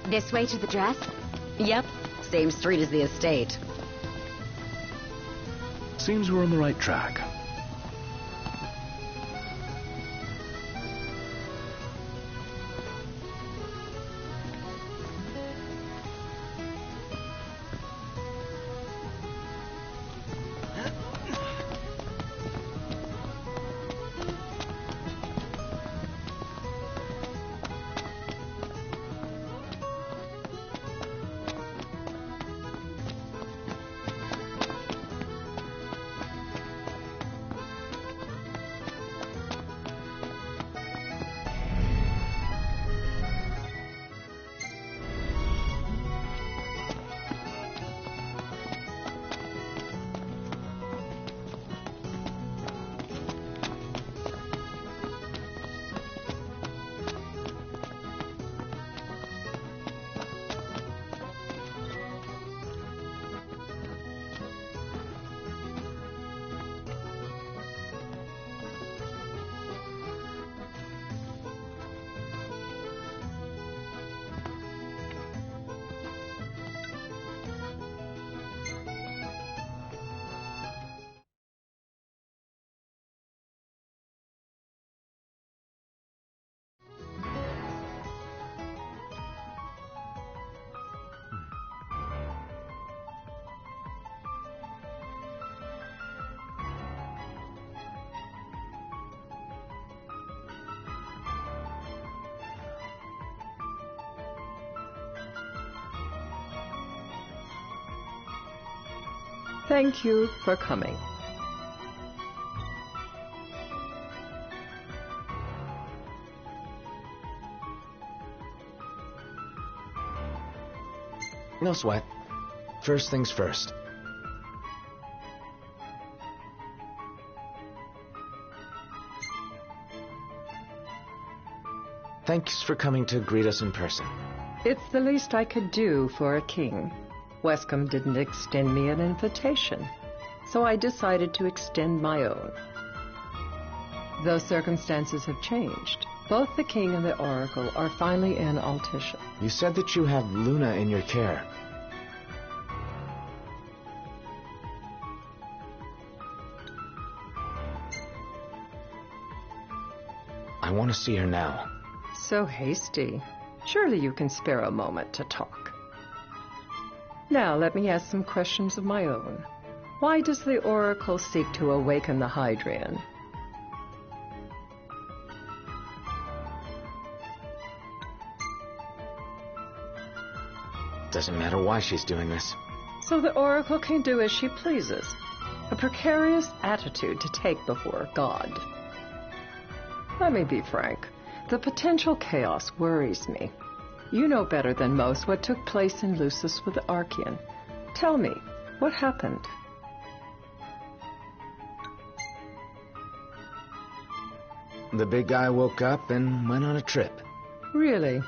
This way to the dress? Yep, same street as the estate. Seems we're on the right track. Thank you for coming. No sweat. First things first. Thanks for coming to greet us in person. It's the least I could do for a king. Wescombe didn't extend me an invitation, so I decided to extend my own. Though circumstances have changed, both the king and the oracle are finally in Altisha. You said that you have Luna in your care. I want to see her now. So hasty. Surely you can spare a moment to talk. Now let me ask some questions of my own. Why does the oracle seek to awaken the Hydrian? Doesn't matter why she's doing this. So the oracle can do as she pleases. A precarious attitude to take before God. Let me be frank. The potential chaos worries me. You know better than most what took place in Lucis with the Archean. Tell me, what happened? The big guy woke up and went on a trip. Really?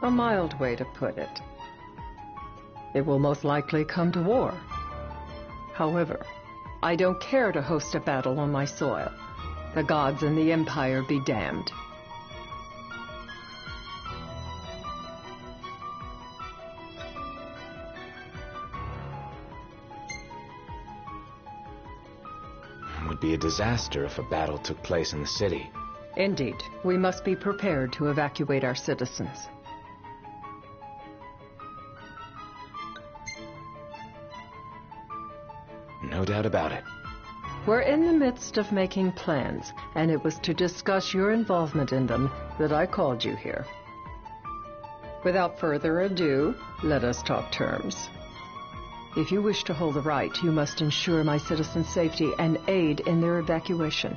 A mild way to put it. It will most likely come to war. However, I don't care to host a battle on my soil. The gods and the Empire be damned. It would be a disaster if a battle took place in the city. Indeed, we must be prepared to evacuate our citizens. No doubt about it. We're in the midst of making plans, and it was to discuss your involvement in them that I called you here. Without further ado, let us talk terms. If you wish to hold the right, you must ensure my citizens' safety and aid in their evacuation.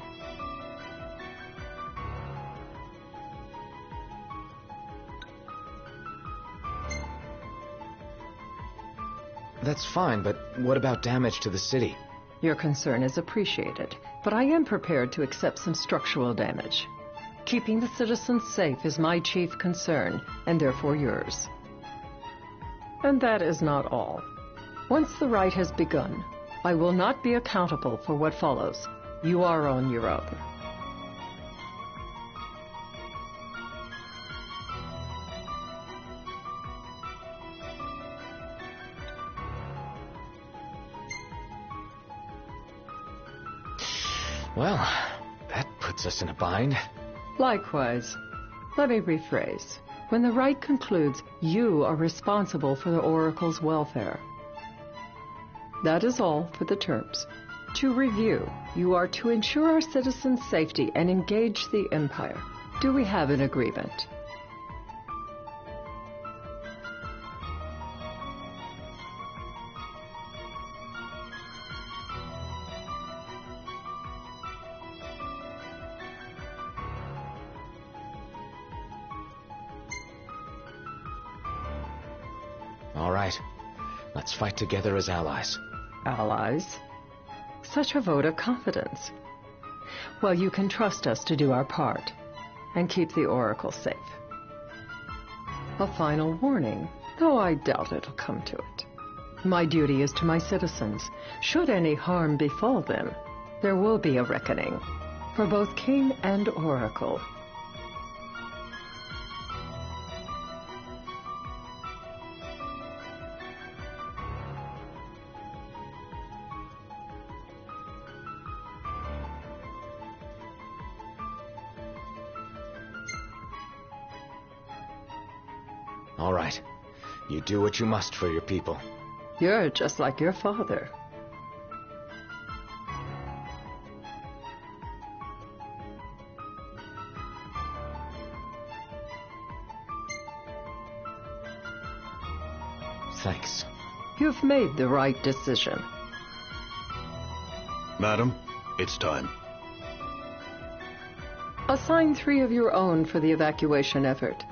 That's fine, but what about damage to the city? Your concern is appreciated, but I am prepared to accept some structural damage. Keeping the citizens safe is my chief concern, and therefore yours. And that is not all. Once the rite has begun, I will not be accountable for what follows. You are on your own. Well, that puts us in a bind. Likewise. Let me rephrase. When the rite concludes, you are responsible for the Oracle's welfare. That is all for the terms. To review, you are to ensure our citizens' safety and engage the Empire. Do we have an agreement? All right. Let's fight together as allies. Allies? Such a vote of confidence. Well, you can trust us to do our part and keep the Oracle safe. A final warning, though I doubt it'll come to it. My duty is to my citizens. Should any harm befall them, there will be a reckoning for both King and Oracle. All right. You do what you must for your people. You're just like your father. Thanks. You've made the right decision. Madam, it's time. Assign 3 of your own for the evacuation effort.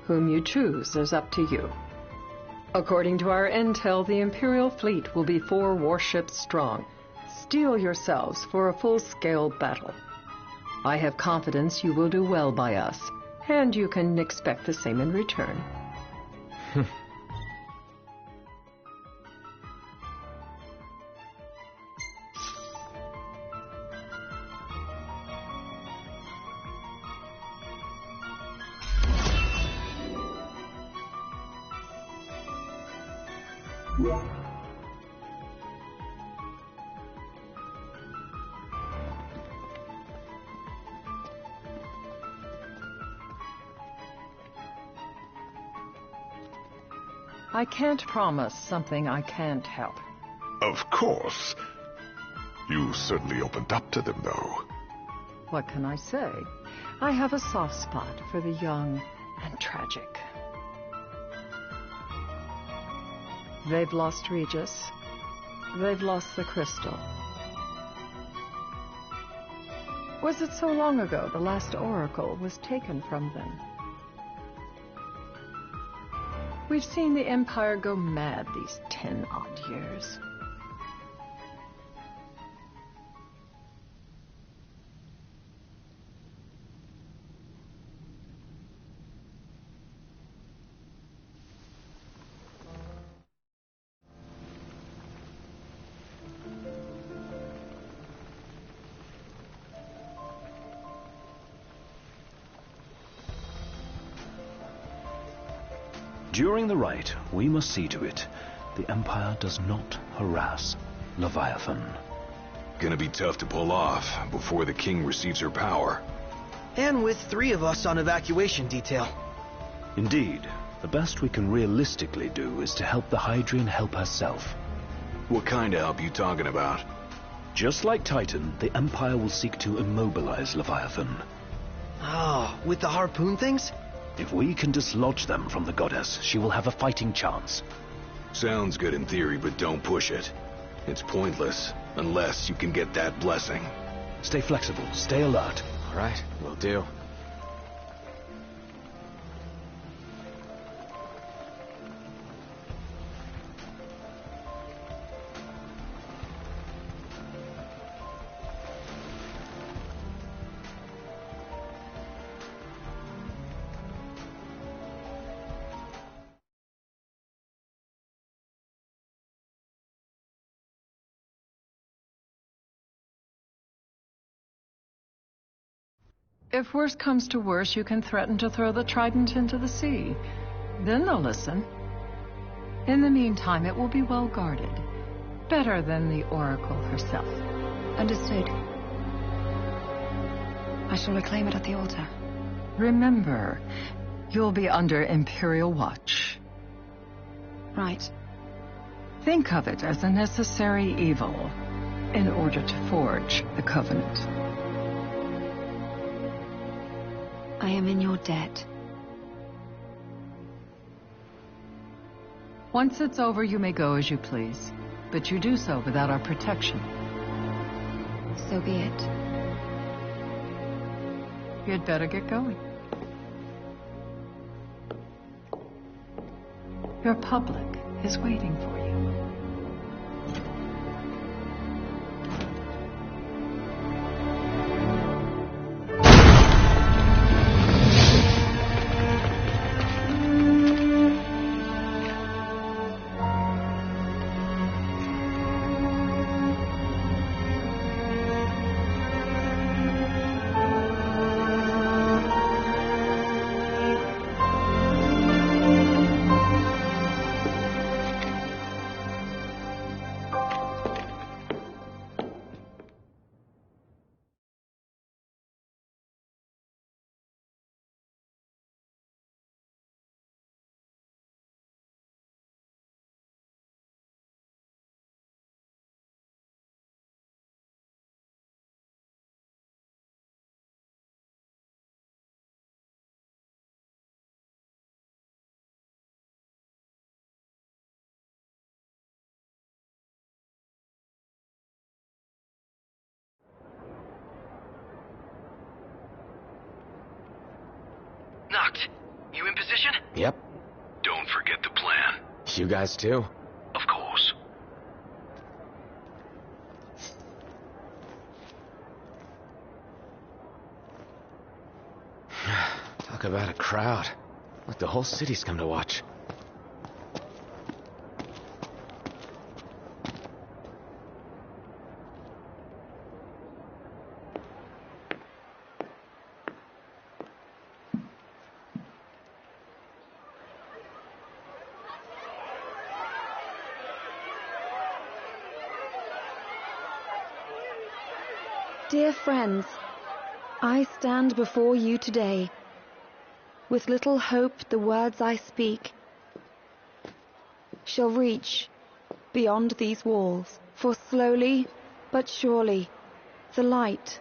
Whom you choose is up to you. According to our intel, the Imperial fleet will be 4 warships strong. Steel yourselves for a full-scale battle. I have confidence you will do well by us, and you can expect the same in return. I can't promise something I can't help. Of course. You certainly opened up to them, though. What can I say? I have a soft spot for the young and tragic. They've lost Regis. They've lost the crystal. Was it so long ago the last oracle was taken from them? We've seen the Empire go mad these 10-odd years. During the rite, we must see to it the Empire does not harass Leviathan. Gonna be tough to pull off before the king receives her power. And with 3 of us on evacuation detail. Indeed, the best we can realistically do is to help the Hydrian help herself. What kind of help you talking about? Just like Titan, the Empire will seek to immobilize Leviathan. Oh, with the harpoon things? If we can dislodge them from the goddess, she will have a fighting chance. Sounds good in theory, but don't push it. It's pointless, unless you can get that blessing. Stay flexible, stay alert. All right, will do. If worse comes to worse, you can threaten to throw the trident into the sea. Then they'll listen. In the meantime, it will be well guarded. Better than the Oracle herself. Understood. I shall reclaim it at the altar. Remember, you'll be under Imperial watch. Right. Think of it as a necessary evil in order to forge the Covenant. I am in your debt. Once it's over, you may go as you please, but you do so without our protection. So be it. You'd better get going. Your public is waiting for you. Knocked. You in position? Yep. Don't forget the plan. You guys too? Of course. Talk about a crowd. Like the whole city's come to watch. Dear friends, I stand before you today. With little hope the words I speak shall reach beyond these walls. For slowly but surely the light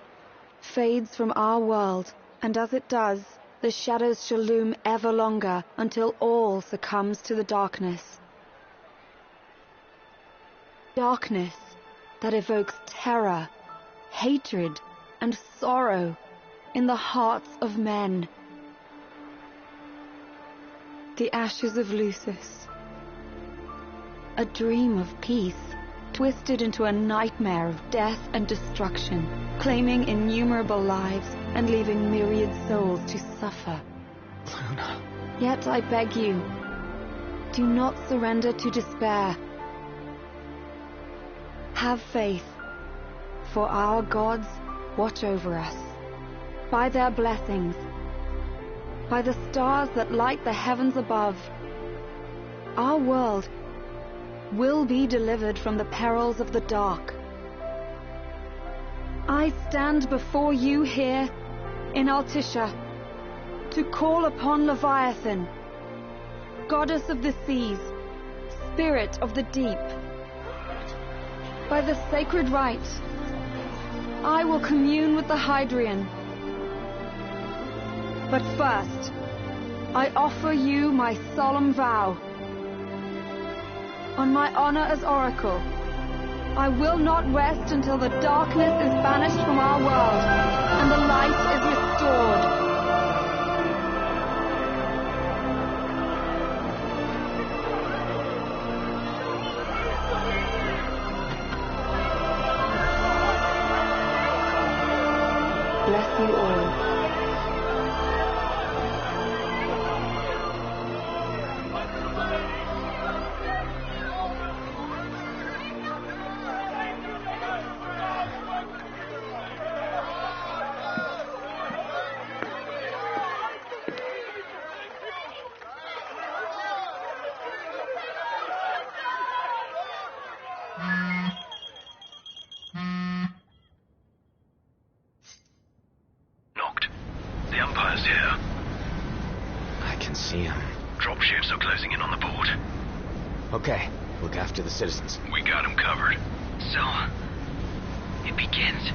fades from our world, and as it does, the shadows shall loom ever longer until all succumbs to the darkness. Darkness that evokes terror, hatred, and sorrow in the hearts of men. The ashes of Lucis, a dream of peace, twisted into a nightmare of death and destruction, claiming innumerable lives and leaving myriad souls to suffer. Luna. Yet I beg you, do not surrender to despair. Have faith, for our gods watch over us. By their blessings, by the stars that light the heavens above, our world will be delivered from the perils of the dark. I stand before you here in Altissia to call upon Leviathan, goddess of the seas, spirit of the deep. By the sacred rite, I will commune with the Hydrian. But first, I offer you my solemn vow. On my honor as Oracle, I will not rest until the darkness is banished from our world and the light is restored. Bless you all. Okay, look after the citizens. We got him covered. So, it begins.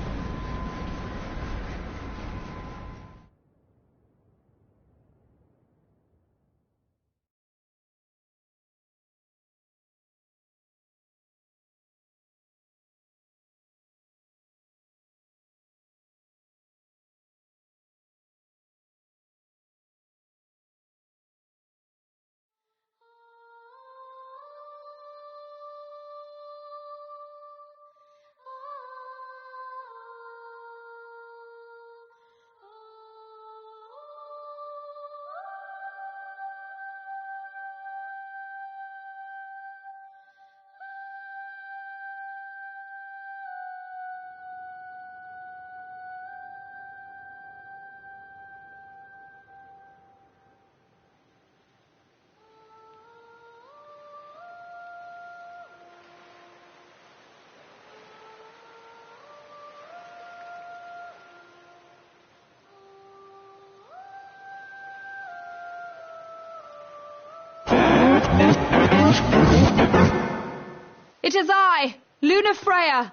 It is I, Luna Freya,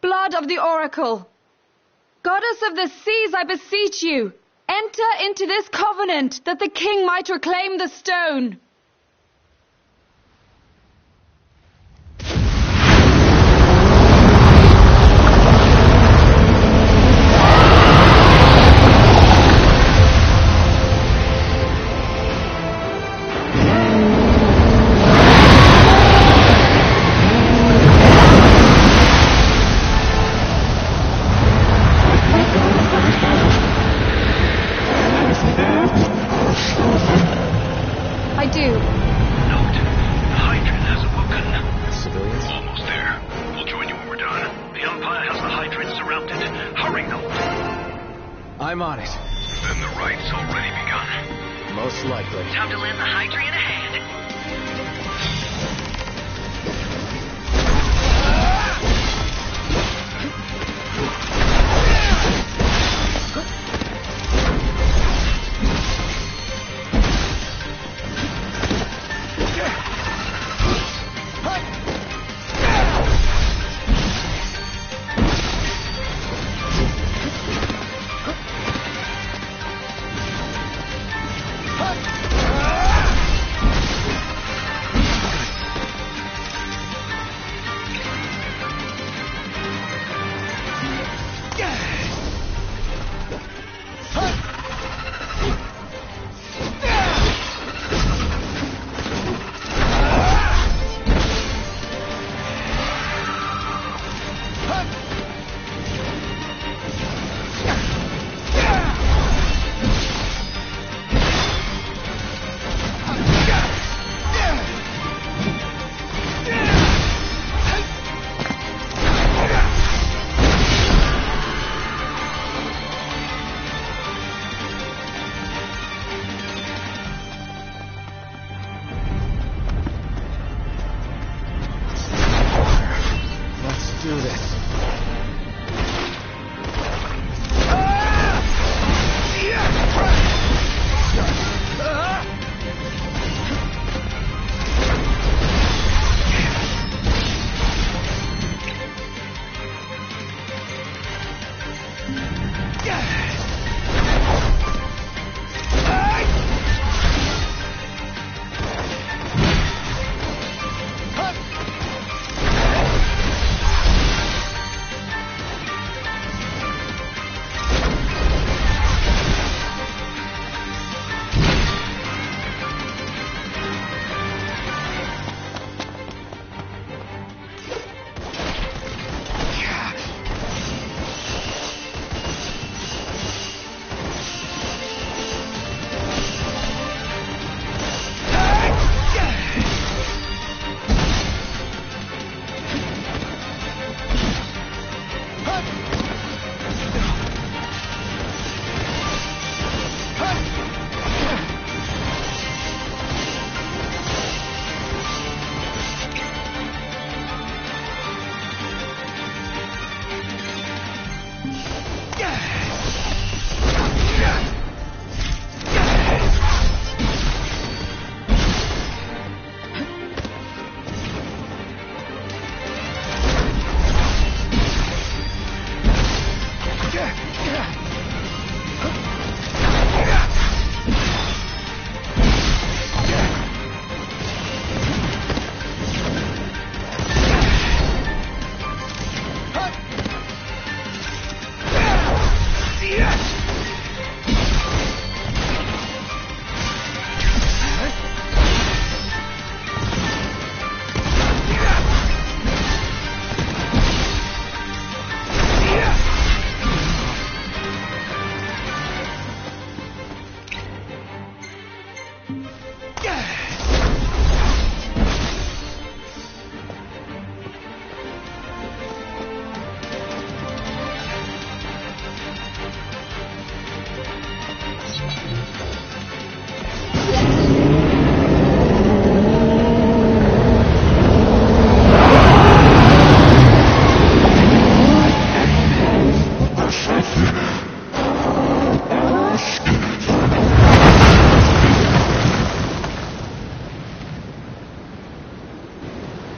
blood of the Oracle. Goddess of the seas, I beseech you, enter into this covenant that the king might reclaim the stone. I do. Note, the hydrant has awoken. Civilians? Almost there. We'll join you when we're done. The Empire has the hydrant surrounded. Hurry, Note. I'm on it. Then the right's already begun. Most likely. Time to lend the hydrant a hand.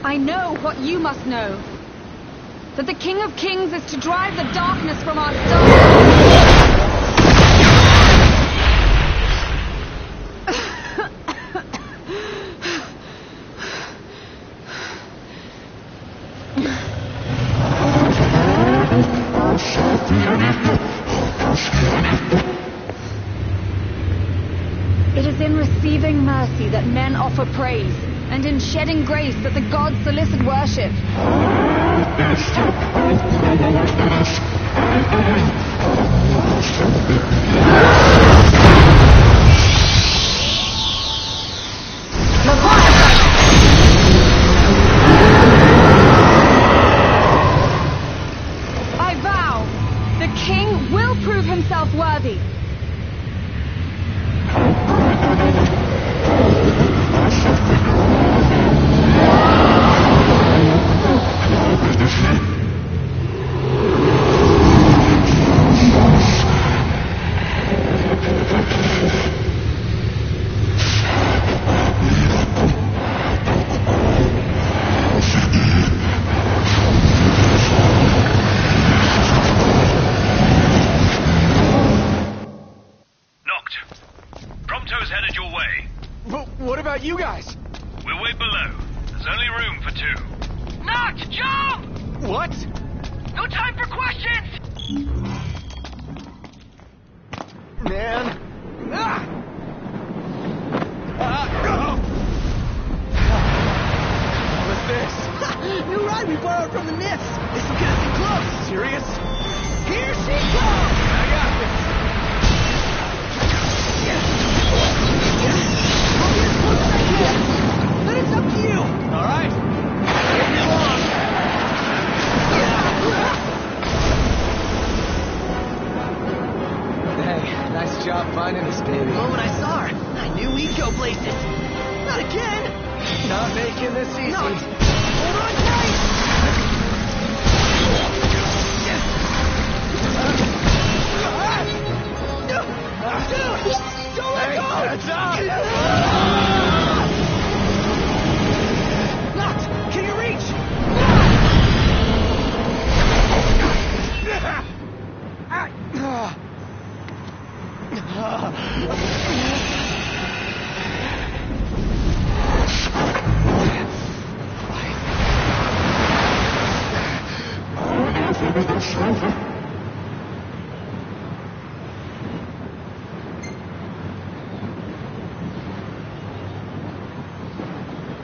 I know what you must know. That the King of Kings is to drive the darkness from our stars. It is in receiving mercy that men offer praise, and in shedding grace that the gods solicit worship. I vow, the king will prove himself worthy. What about you guys? We'll wait below. There's only room for two. Noct, jump! What? No time for questions! Man. What was this? New ride we borrowed from the Nifs. This will get us in close. Serious? Here she comes! I got this. But it's up to you. All right. Take me along. Hey, nice job finding this baby. The moment I saw her, I knew we'd go places. Not again. Not making this easy. Not. Hold on tight. Dude, don't let go. That's up. Can you reach?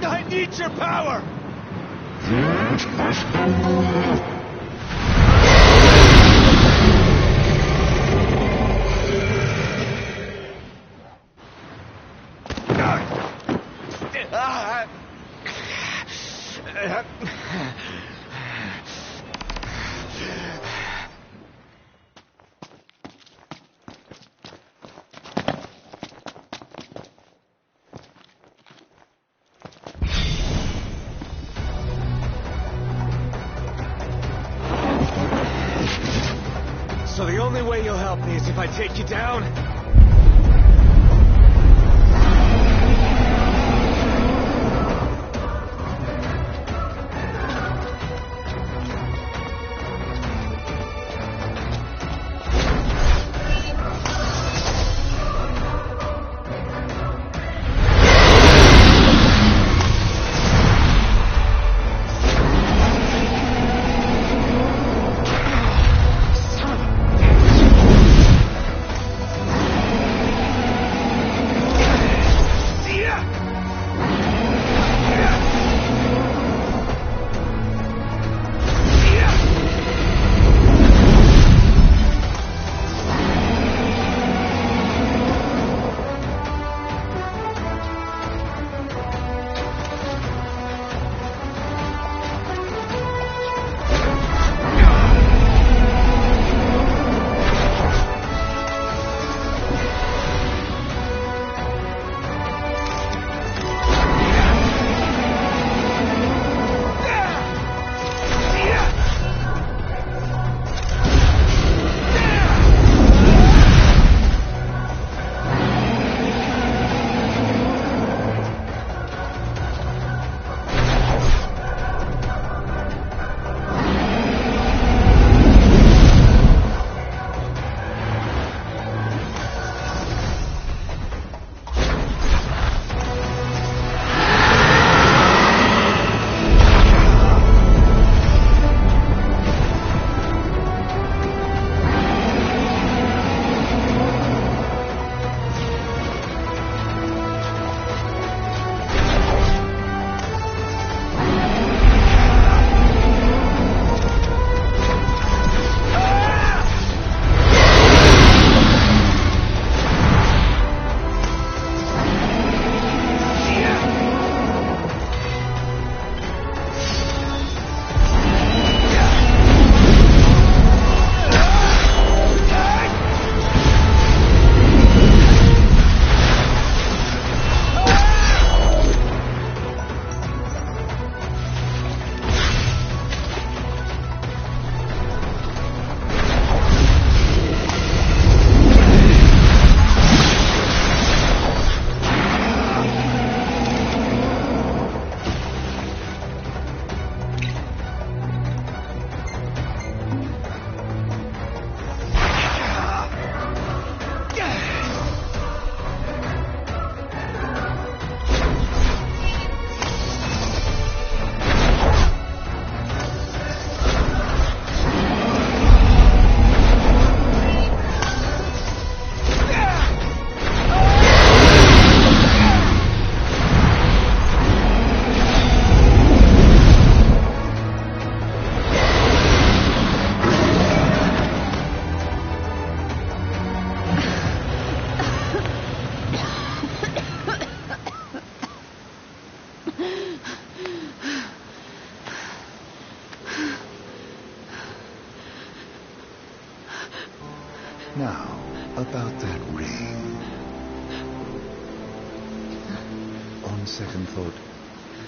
I need your power! So the only way you'll help me is if I take you down? Now, about that ring. On second thought,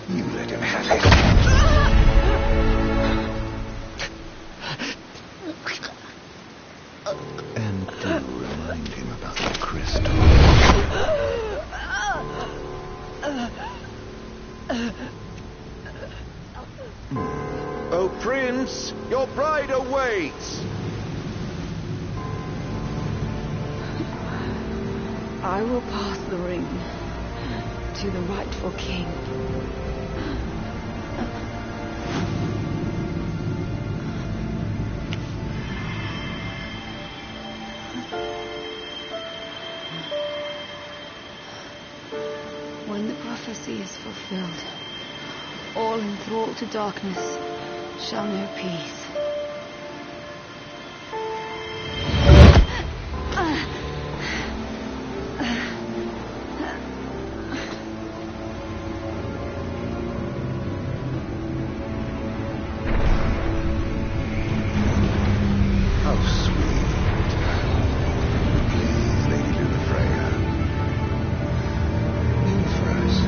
you let him have it. And do remind him about the crystal. Oh, Prince, your bride awaits! I will pass the ring to the rightful king. When the prophecy is fulfilled, all enthralled to darkness shall know peace. How sweet. Please, Lady Lunafreya. You first.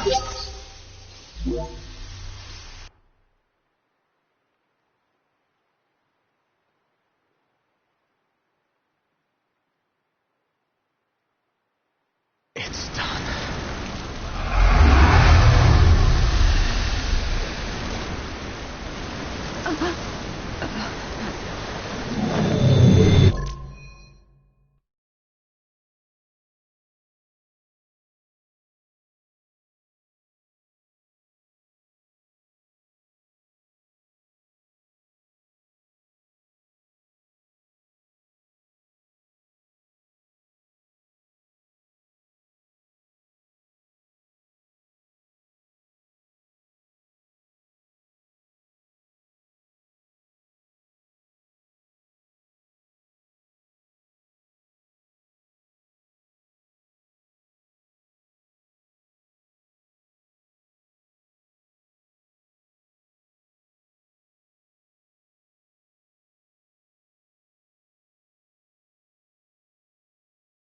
Yes.